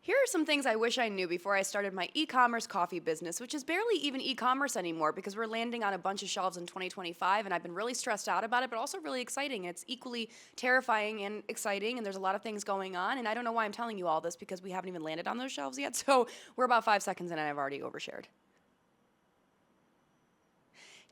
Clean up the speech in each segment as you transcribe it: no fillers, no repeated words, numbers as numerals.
Here are some things I wish I knew before I started my e-commerce coffee business, which is barely even e-commerce anymore because we're landing on a bunch of shelves in 2025 and I've been really stressed out about it, but also really exciting. It's equally terrifying and exciting and there's a lot of things going on and I don't know why I'm telling you all this because we haven't even landed on those shelves yet, so we're about 5 seconds in and I've already overshared.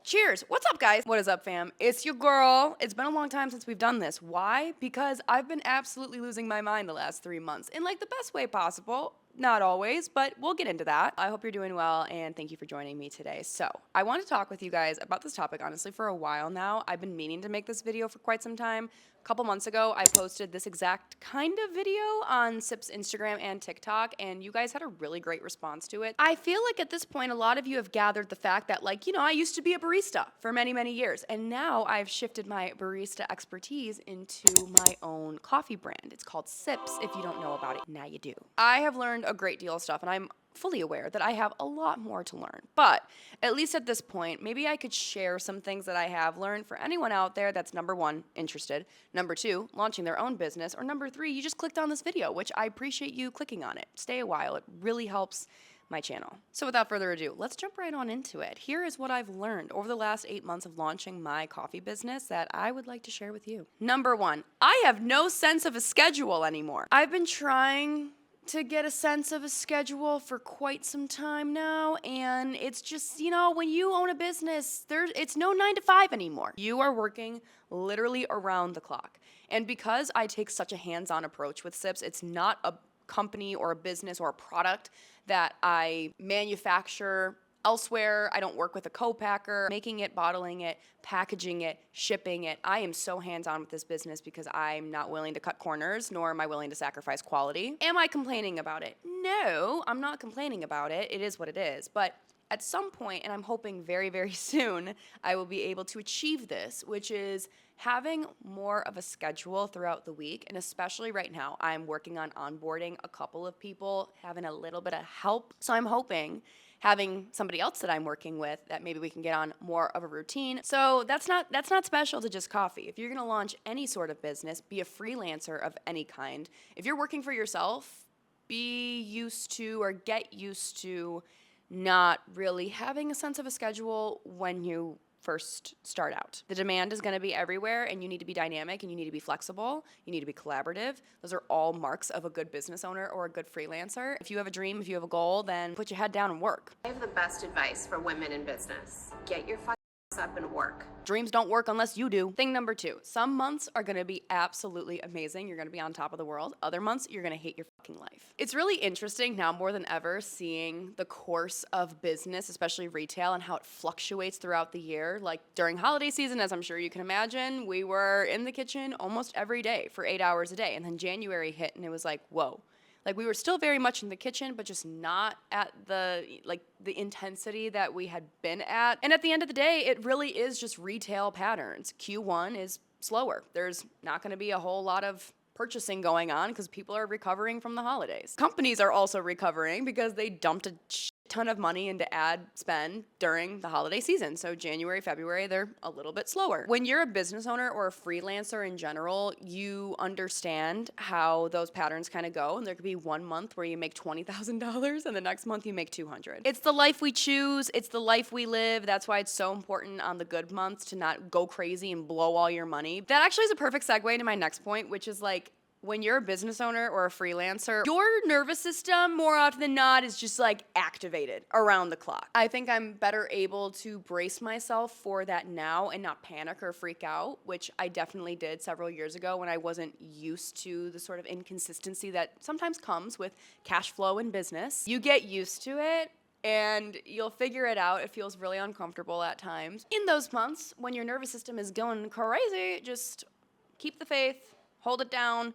Cheers. What's up, guys? What is up, fam? It's your girl. It's been a long time since we've done this. Why? Because I've been absolutely losing my mind the last 3 months in like the best way possible. Not always, but we'll get into that. I hope you're doing well and thank you for joining me today. So, I want to talk with you guys about this topic honestly for a while now. I've been meaning to make this video for quite some time. A couple months ago, I posted this exact kind of video on SIP's Instagram and TikTok, and you guys had a really great response to it. I feel like at this point, a lot of you have gathered the fact that, like, I used to be a barista for many, many years, and now I've shifted my barista expertise into my own coffee brand. It's called SIPs. If you don't know about it, now you do. I have learned a great deal of stuff, and I'm fully aware that I have a lot more to learn. But at least at this point, maybe I could share some things that I have learned for anyone out there that's number one, interested, number two, launching their own business, or number three, you just clicked on this video, which I appreciate you clicking on it. Stay a while. It really helps my channel. So without further ado, let's jump right on into it. Here is what I've learned over the last 8 months of launching my coffee business that I would like to share with you. Number one, I have no sense of a schedule anymore. I've been trying to get a sense of a schedule for quite some time now, and it's just, when you own a business, it's no 9 to 5 anymore. You are working literally around the clock. And because I take such a hands-on approach with SIPs, it's not a company or a business or a product that I manufacture elsewhere. I don't work with a co-packer. Making it, bottling it, packaging it, shipping it. I am so hands-on with this business because I'm not willing to cut corners, nor am I willing to sacrifice quality. Am I complaining about it? No, I'm not complaining about it. It is what it is. But at some point, and I'm hoping very, very soon, I will be able to achieve this, which is having more of a schedule throughout the week. And especially right now, I'm working on onboarding a couple of people, having a little bit of help. So I'm hoping having somebody else that I'm working with that maybe we can get on more of a routine. So that's not special to just coffee. If you're gonna launch any sort of business, be a freelancer of any kind, if you're working for yourself, be used to or get used to not really having a sense of a schedule when you first start out. The demand is going to be everywhere and you need to be dynamic and you need to be flexible. You need to be collaborative. Those are all marks of a good business owner or a good freelancer. If you have a dream, if you have a goal, then put your head down and work. I have the best advice for women in business. Get your fucking ass up and work. Dreams don't work unless you do. Thing number two, some months are gonna be absolutely amazing. You're gonna be on top of the world. Other months, you're gonna hate your fucking life. It's really interesting now more than ever seeing the course of business, especially retail, and how it fluctuates throughout the year. Like during holiday season, as I'm sure you can imagine, we were in the kitchen almost every day for 8 hours a day. And then January hit and it was like, whoa. Like we were still very much in the kitchen, but just not at the intensity that we had been at. And at the end of the day, it really is just retail patterns. Q1 is slower. There's not going to be a whole lot of purchasing going on because people are recovering from the holidays. Companies are also recovering because they dumped a ton of money into ad spend during the holiday season. So January, February, they're a little bit slower. When you're a business owner or a freelancer in general, you understand how those patterns kind of go. And there could be 1 month where you make $20,000 and the next month you make 200. It's the life we choose. It's the life we live. That's why it's so important on the good months to not go crazy and blow all your money. That actually is a perfect segue to my next point, which is like, when you're a business owner or a freelancer, your nervous system more often than not is just like activated around the clock. I think I'm better able to brace myself for that now and not panic or freak out, which I definitely did several years ago when I wasn't used to the sort of inconsistency that sometimes comes with cash flow in business. You get used to it and you'll figure it out. It feels really uncomfortable at times. In those months when your nervous system is going crazy, just keep the faith, hold it down,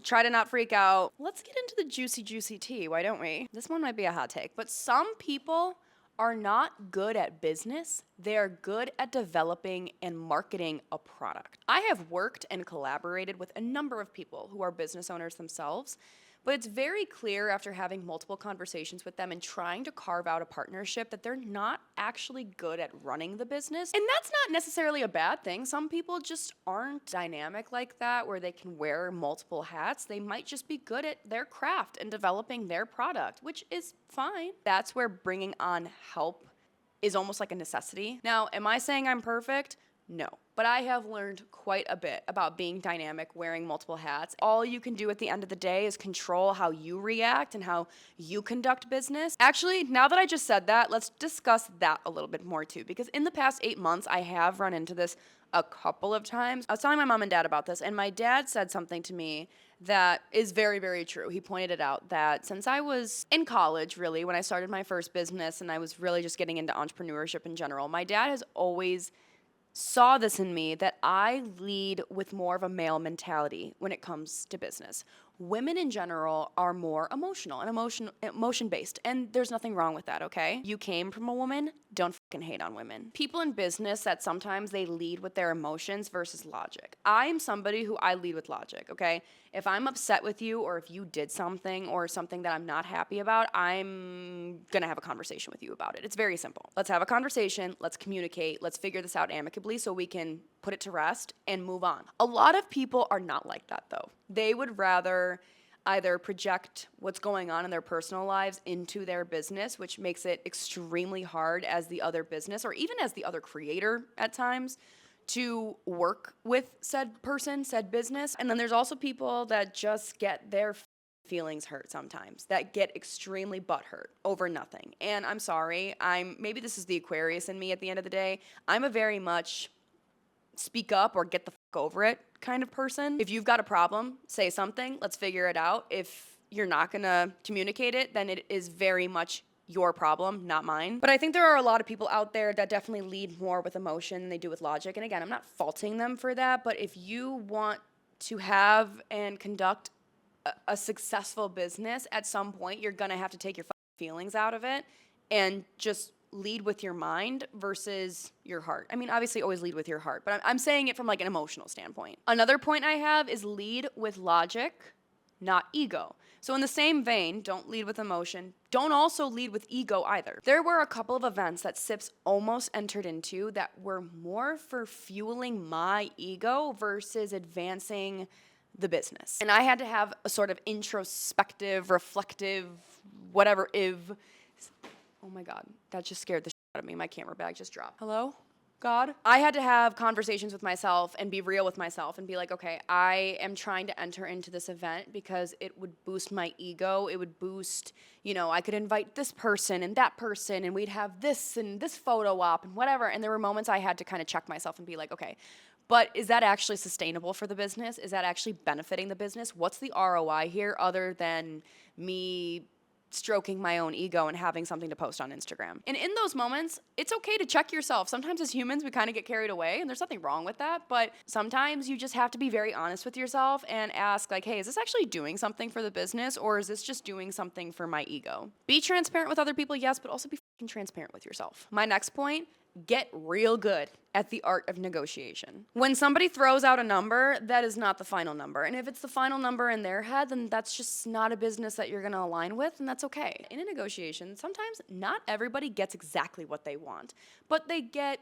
try to not freak out. Let's get into the juicy, juicy tea, why don't we? This one might be a hot take, but some people are not good at business. They're good at developing and marketing a product. I have worked and collaborated with a number of people who are business owners themselves, But it's very clear after having multiple conversations with them and trying to carve out a partnership that they're not actually good at running the business. And that's not necessarily a bad thing. Some people just aren't dynamic like that where they can wear multiple hats. They might just be good at their craft and developing their product, which is fine. That's where bringing on help is almost like a necessity. Now, am I saying I'm perfect? No, but I have learned quite a bit about being dynamic, wearing multiple hats. All you can do at the end of the day is control how you react and how you conduct business. Actually, now that I just said that, let's discuss that a little bit more too, because in the past 8 months, I have run into this a couple of times. I was telling my mom and dad about this, and my dad said something to me that is very, very true. He pointed it out that since I was in college, really, when I started my first business and I was really just getting into entrepreneurship in general, my dad has always saw this in me that I lead with more of a male mentality when it comes to business. Women in general are more emotional and emotion based, and there's nothing wrong with that, okay? You came from a woman, don't fucking hate on women. People in business that sometimes they lead with their emotions versus logic. I'm somebody who I lead with logic, okay? If I'm upset with you or if you did something or something that I'm not happy about, I'm gonna have a conversation with you about it. It's very simple. Let's have a conversation, let's communicate, let's figure this out amicably so we can put it to rest and move on. A lot of people are not like that though. They would rather either project what's going on in their personal lives into their business, which makes it extremely hard as the other business or even as the other creator at times to work with said person, said business. And then there's also people that just get their feelings hurt sometimes, that get extremely butthurt over nothing. And I'm sorry, maybe this is the Aquarius in me at the end of the day. I'm a very much speak up or get the fuck over it kind of person. If you've got a problem, say something, let's figure it out. If you're not gonna communicate it, then it is very much your problem, not mine. But I think there are a lot of people out there that definitely lead more with emotion than they do with logic. And again, I'm not faulting them for that, but if you want to have and conduct a successful business, at some point you're gonna have to take your feelings out of it and just lead with your mind versus your heart. I mean, obviously always lead with your heart, but I'm saying it from like an emotional standpoint. Another point I have is lead with logic, not ego. So in the same vein, don't lead with emotion. Don't also lead with ego either. There were a couple of events that Sips almost entered into that were more for fueling my ego versus advancing the business. And I had to have a sort of introspective, reflective, whatever, oh my God, that just scared the shit out of me. My camera bag just dropped. Hello? God? I had to have conversations with myself and be real with myself and be like, okay, I am trying to enter into this event because it would boost my ego. It would boost, I could invite this person and that person and we'd have this and this photo op and whatever. And there were moments I had to kind of check myself and be like, okay, but is that actually sustainable for the business? Is that actually benefiting the business? What's the ROI here other than me stroking my own ego and having something to post on Instagram? And in those moments, it's okay to check yourself. Sometimes as humans, we kind of get carried away and there's nothing wrong with that. But sometimes you just have to be very honest with yourself and ask like, hey, is this actually doing something for the business or is this just doing something for my ego? Be transparent with other people, yes, but also be fucking transparent with yourself. My next point, get real good at the art of negotiation. When somebody throws out a number, that is not the final number. And if it's the final number in their head, then that's just not a business that you're gonna align with, and that's okay. In a negotiation, sometimes not everybody gets exactly what they want, but they get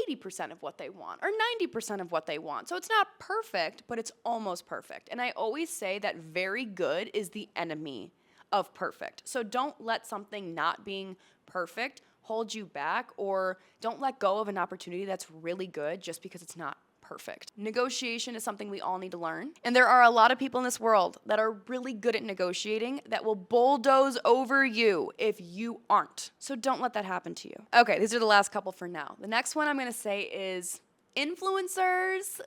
80% of what they want or 90% of what they want. So it's not perfect, but it's almost perfect. And I always say that very good is the enemy of perfect. So don't let something not being perfect hold you back, or don't let go of an opportunity that's really good just because it's not perfect. Negotiation is something we all need to learn. And there are a lot of people in this world that are really good at negotiating that will bulldoze over you if you aren't. So don't let that happen to you. Okay, these are the last couple for now. The next one I'm gonna say is influencers.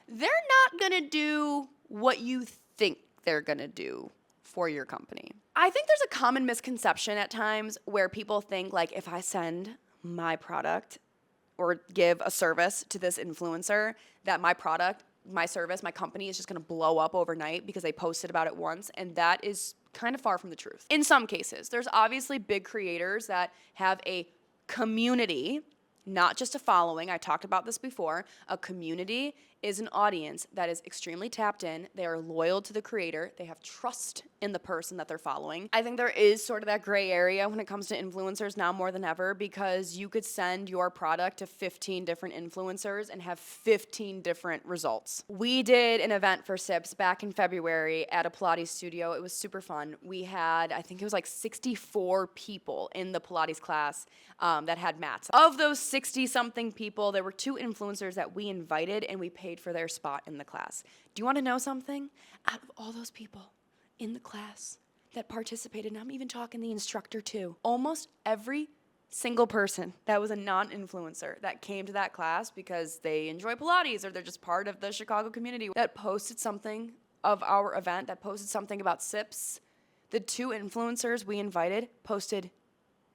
They're not gonna do what you think they're gonna do for your company. I think there's a common misconception at times where people think like if I send my product or give a service to this influencer that my product, my service, my company is just gonna blow up overnight because they posted about it once, and that is kind of far from the truth. In some cases, there's obviously big creators that have a community, not just a following. I talked about this before. A community is an audience that is extremely tapped in. They are loyal to the creator. They have trust in the person that they're following. I think there is sort of that gray area when it comes to influencers now more than ever, because you could send your product to 15 different influencers and have 15 different results. We did an event for Sips back in February at a Pilates studio. It was super fun. We had, I think it was like 64 people in the Pilates class that had mats. Of those 60-something people, there were 2 influencers that we invited and we paid for their spot in the class. Do you want to know something? Out of all those people in the class that participated, and I'm even talking the instructor too, almost every single person that was a non-influencer that came to that class because they enjoy Pilates or they're just part of the Chicago community that posted something of our event, that posted something about Sips, the 2 influencers we invited posted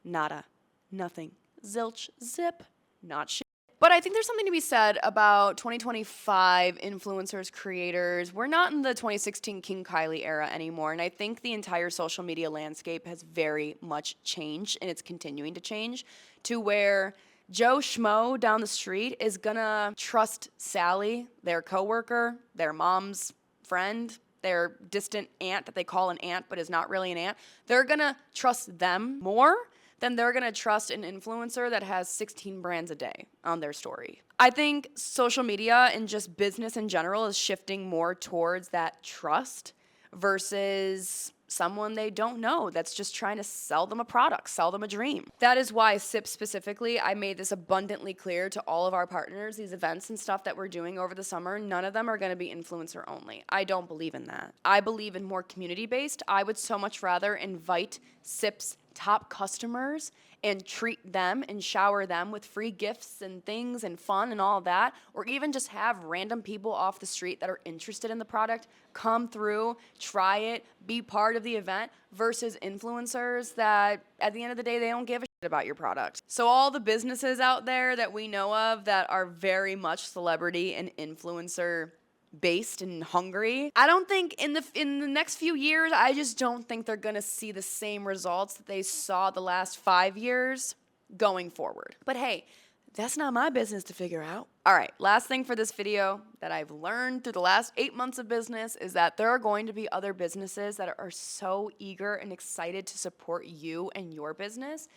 nada, nothing, zilch, zip, not shit. But I think there's something to be said about 2025 influencers, creators. We're not in the 2016 King Kylie era anymore, and I think the entire social media landscape has very much changed, and it's continuing to change to where Joe Schmo down the street is gonna trust Sally, their coworker, their mom's friend, their distant aunt that they call an aunt but is not really an aunt. They're gonna trust them more then they're gonna trust an influencer that has 16 brands a day on their story. I think social media and just business in general is shifting more towards that trust versus someone they don't know that's just trying to sell them a product, sell them a dream. That is why SIP specifically, I made this abundantly clear to all of our partners, these events and stuff that we're doing over the summer, none of them are gonna be influencer only. I don't believe in that. I believe in more community-based. I would so much rather invite SIP's top customers and treat them and shower them with free gifts and things and fun and all that, or even just have random people off the street that are interested in the product come through, try it, be part of the event, versus influencers that at the end of the day, they don't give a shit about your product. So all the businesses out there that we know of that are very much celebrity and influencer based and hungry, I don't think in the next few years, I just don't think they're gonna see the same results that they saw the last 5 years going forward. But hey, that's not my business to figure out. All right, last thing for this video that I've learned through the last 8 months of business is that there are going to be other businesses that are so eager and excited to support you and your business.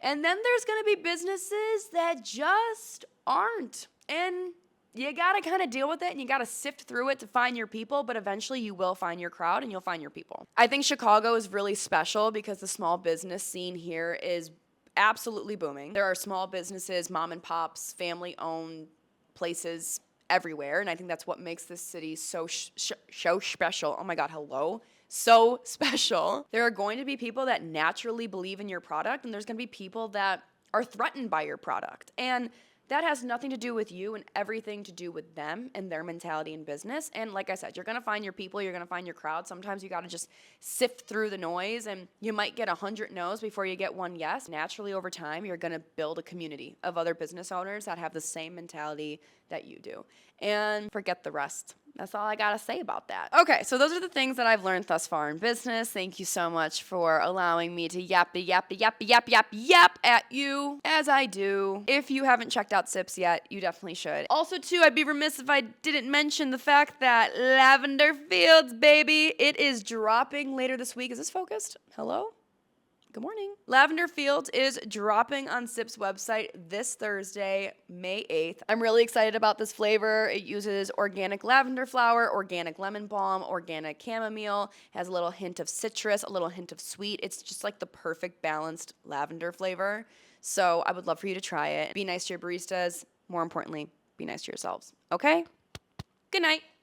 And then there's gonna be businesses that just aren't. And you gotta kind of deal with it and you gotta sift through it to find your people, but eventually you will find your crowd and you'll find your people. I think Chicago is really special because the small business scene here is absolutely booming. There are small businesses, mom and pops, family owned places everywhere. And I think that's what makes this city so special. Oh my God, hello. So special. There are going to be people that naturally believe in your product, and there's going to be people that are threatened by your product. And that has nothing to do with you and everything to do with them and their mentality in business. And like I said, you're going to find your people, you're going to find your crowd. Sometimes you got to just sift through the noise, and you might get 100 no's before you get one yes. Naturally, over time, you're going to build a community of other business owners that have the same mentality that you do. And forget the rest. That's all I gotta say about that. Okay, so those are the things that I've learned thus far in business. Thank you so much for allowing me to yap at you as I do. If you haven't checked out Sips yet, you definitely should. Also, too, I'd be remiss if I didn't mention the fact that Lavender Fields, baby, it is dropping later this week. Is this focused? Hello? Good morning. Lavender Fields is dropping on Sip's website this Thursday, May 8th. I'm really excited about this flavor. It uses organic lavender flower, organic lemon balm, organic chamomile, has a little hint of citrus, a little hint of sweet. It's just like the perfect balanced lavender flavor. So I would love for you to try it. Be nice to your baristas. More importantly, be nice to yourselves. Okay? Good night.